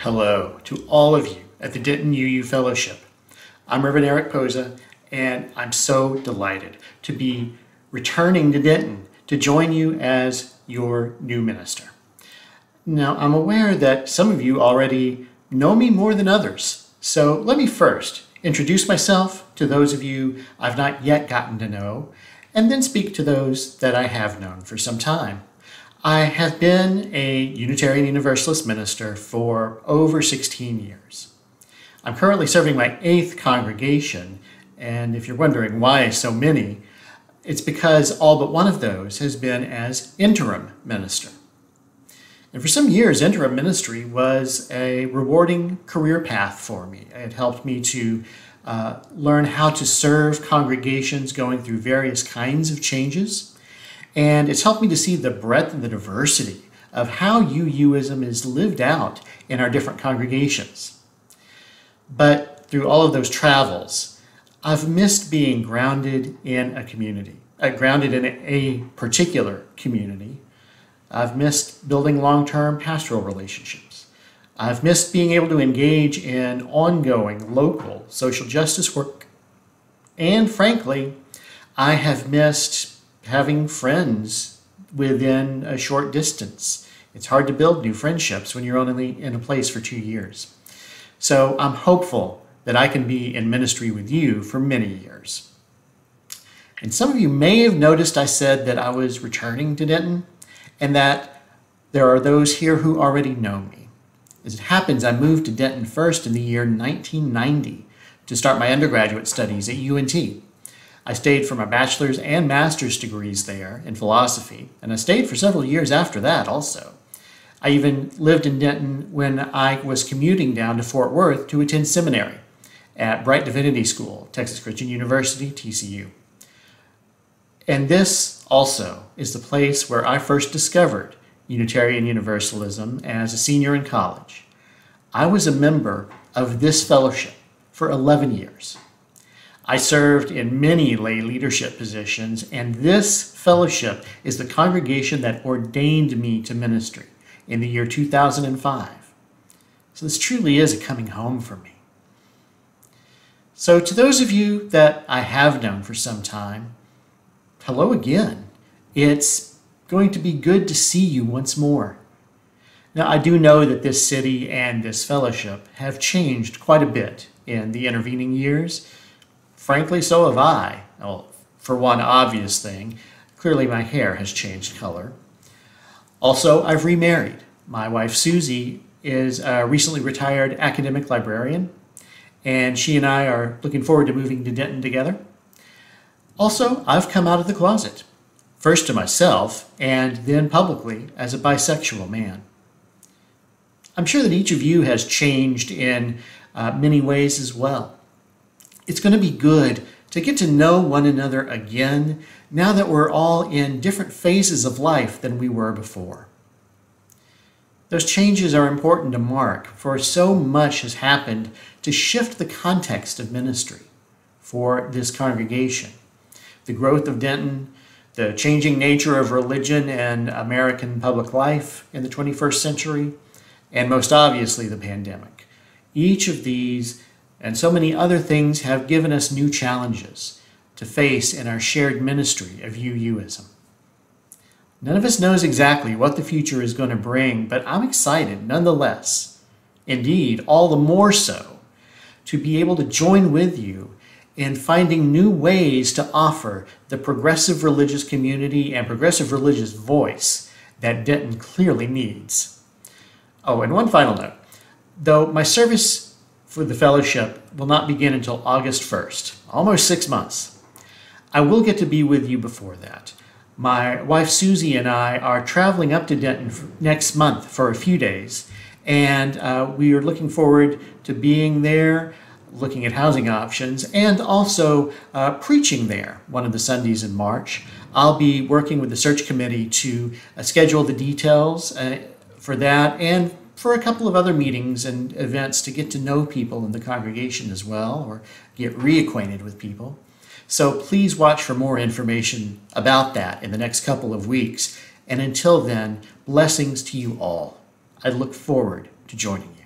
Hello to all of you at the Denton UU Fellowship. I'm Reverend Eric Posa, and I'm so delighted to be returning to Denton to join you as your new minister. Now, I'm aware that some of you already know me more than others, so let me first introduce myself to those of you I've not yet gotten to know, and then speak to those that I have known for some time. I have been a Unitarian Universalist minister for over 16 years. I'm currently serving my 8th congregation, and if you're wondering why so many, it's because all but one of those has been as interim minister. And for some years, interim ministry was a rewarding career path for me. It helped me to learn how to serve congregations going through various kinds of changes. And it's helped me to see the breadth and the diversity of how UUism is lived out in our different congregations. But through all of those travels, I've missed being grounded in a community, grounded in a particular community. I've missed building long-term pastoral relationships. I've missed being able to engage in ongoing local social justice work. And frankly, I have missed having friends within a short distance. It's hard to build new friendships when you're only in a place for 2 years. So I'm hopeful that I can be in ministry with you for many years. And some of you may have noticed I said that I was returning to Denton and that there are those here who already know me. As it happens, I moved to Denton first in the year 1990 to start my undergraduate studies at UNT. I stayed for my bachelor's and master's degrees there in philosophy, and I stayed for several years after that also. I even lived in Denton when I was commuting down to Fort Worth to attend seminary at Brite Divinity School, Texas Christian University, TCU. And this also is the place where I first discovered Unitarian Universalism as a senior in college. I was a member of this fellowship for 11 years. I served in many lay leadership positions, and this fellowship is the congregation that ordained me to ministry in the year 2005. So this truly is a coming home for me. So to those of you that I have known for some time, hello again. It's going to be good to see you once more. Now, I do know that this city and this fellowship have changed quite a bit in the intervening years. Frankly, so have I. Well, for one obvious thing, clearly my hair has changed color. Also, I've remarried. My wife, Susie, is a recently retired academic librarian, and she and I are looking forward to moving to Denton together. Also, I've come out of the closet, first to myself and then publicly as a bisexual man. I'm sure that each of you has changed in many ways as well. It's going to be good to get to know one another again now that we're all in different phases of life than we were before. Those changes are important to mark, for so much has happened to shift the context of ministry for this congregation. The growth of Denton, the changing nature of religion and American public life in the 21st century, and most obviously the pandemic. Each of these and so many other things have given us new challenges to face in our shared ministry of UUism. None of us knows exactly what the future is going to bring, but I'm excited nonetheless. Indeed, all the more so, to be able to join with you in finding new ways to offer the progressive religious community and progressive religious voice that Denton clearly needs. Oh, and one final note. Though my service for the fellowship will not begin until August 1st, almost 6 months, I will get to be with you before that. My wife Susie and I are traveling up to Denton next month for a few days, and we are looking forward to being there, looking at housing options, and also preaching there one of the Sundays in March. I'll be working with the search committee to schedule the details for that and for a couple of other meetings and events to get to know people in the congregation as well, or get reacquainted with people. So please watch for more information about that in the next couple of weeks. And until then, blessings to you all. I look forward to joining you.